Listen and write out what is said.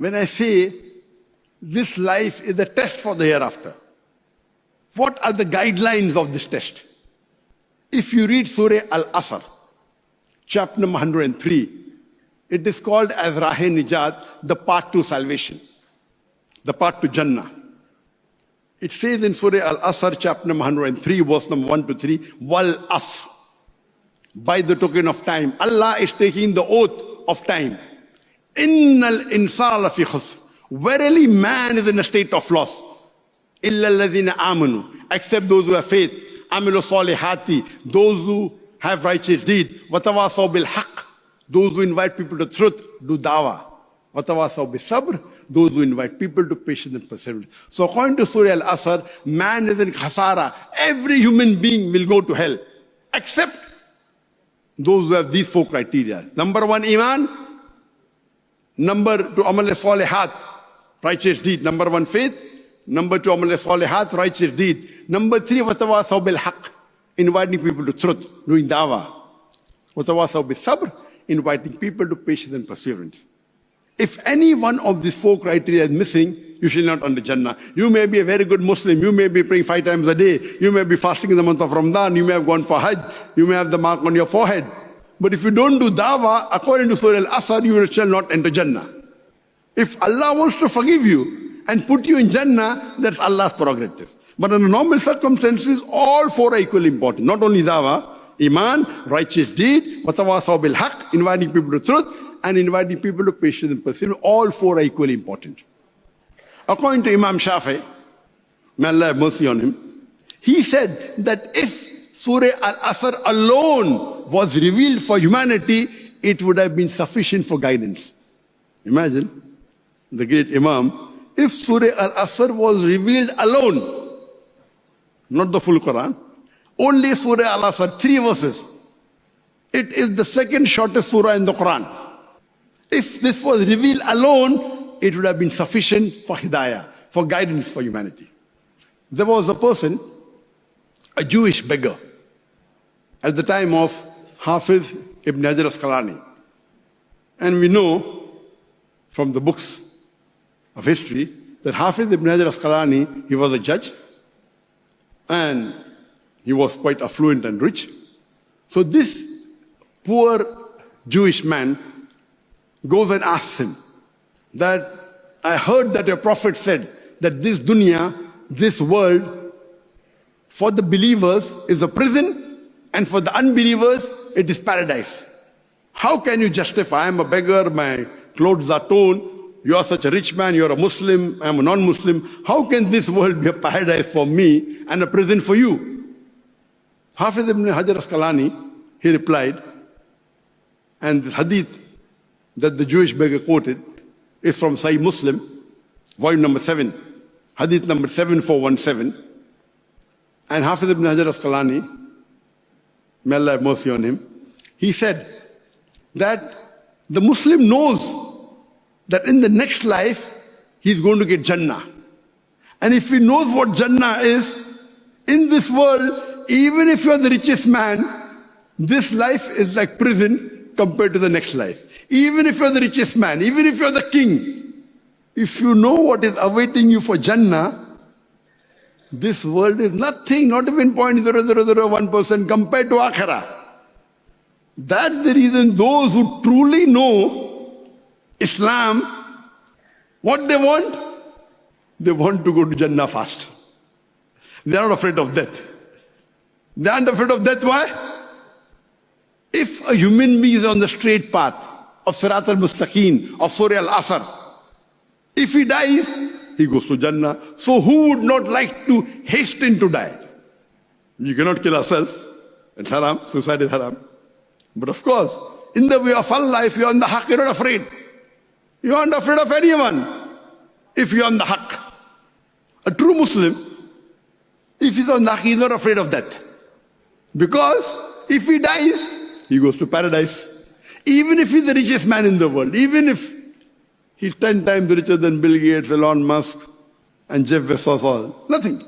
when I say this life is a test for the hereafter, what are the guidelines of this test? If you read Surah Al-Asr, chapter number 103, it is called as Rah-e-Nijat, the path to salvation, the path to Jannah. It says in Surah Al-Asr, chapter number 103, verse number 1 to 3, Wal Asr, by the token of time. Allah is taking the oath of time. Innal insana lafi khusr. Verily man is in a state of loss. Illa alladhina amanu, except those who have faith. Amilu salihati, those who have righteous deed. Watawasaw bil haqq, those who invite people to truth, do dawah. Watawasaw bil sabr, those who invite people to patience and perseverance. So according to Surah Al-Asr, man is in khasara. Every human being will go to hell, except those who have these four criteria. Number one, iman. Number two, amal salihat, righteous deed. Number one, faith. Number two, amal salihat, righteous deed. Number three, watawasaw bil haqq, inviting people to truth, doing dawah. Watawasaw bil sabr, inviting people to patience and perseverance. If any one of these four criteria is missing, you shall not enter Jannah. You may be a very good Muslim. You may be praying 5 times a day. You may be fasting in the month of Ramadan. You may have gone for Hajj. You may have the mark on your forehead. But if you don't do dawah, according to Surah Al-Asr, you shall not enter Jannah. If Allah wants to forgive you and put you in Jannah, that's Allah's prerogative. But under normal circumstances, all four are equally important. Not only dawah, iman, righteous deed, watawasaw bil haqq, inviting people to truth, and inviting people to patience and perseverance. All four are equally important. According to Imam Shafi, may Allah have mercy on him, he said that if Surah Al-Asr alone was revealed for humanity, it would have been sufficient for guidance. Imagine, the great Imam, if Surah Al-Asr was revealed alone, not the full Quran, only Surah Al-Asr, 3 verses. It is the second shortest surah in the Quran. If this was revealed alone, it would have been sufficient for hidayah, for guidance for humanity. There was a person, a Jewish beggar, at the time of Hafiz ibn Hajar Asqalani. And we know from the books of history that Hafiz ibn Hajar Asqalani, he was a judge and he was quite affluent and rich. So this poor Jewish man goes and asks him that, I heard that your prophet said that this dunya, this world, for the believers is a prison and for the unbelievers it is paradise. How can you justify, I'm a beggar, my clothes are torn, you are such a rich man, you are a Muslim, I am a non-Muslim. How can this world be a paradise for me and a prison for you? Hafiz ibn Hajar Asqalani, he replied, and the hadith that the Jewish beggar quoted is from Sahih Muslim, volume number 7, hadith number 7417. And Hafiz ibn Hajar Asqalani, may Allah have mercy on him, he said that the Muslim knows that in the next life he's going to get Jannah. And if he knows what Jannah is, in this world, even if you're the richest man, this life is like prison compared to the next life. Even if you're the richest man, even if you're the king, if you know what is awaiting you for Jannah, this world is nothing, not even 0.0001% compared to Akhirah. That's the reason those who truly know Islam, what they want to go to Jannah fast. They are not afraid of death. They aren't afraid of death. Why? If a human being is on the straight path of Sirat al-Mustaqim, of Surah Al-Asr, if he dies, he goes to Jannah. So who would not like to hasten to die? You cannot kill yourself. It's haram. Suicide is haram. But of course, in the way of Allah, if you're on the haqq, you're not afraid. You aren't afraid of anyone if you're on the haqq. A true Muslim, if he's on the haqq, he's not afraid of death. Because if he dies, he goes to paradise. Even if he's the richest man in the world, even if he's 10 times richer than Bill Gates, Elon Musk, and Jeff Bezos, all, nothing.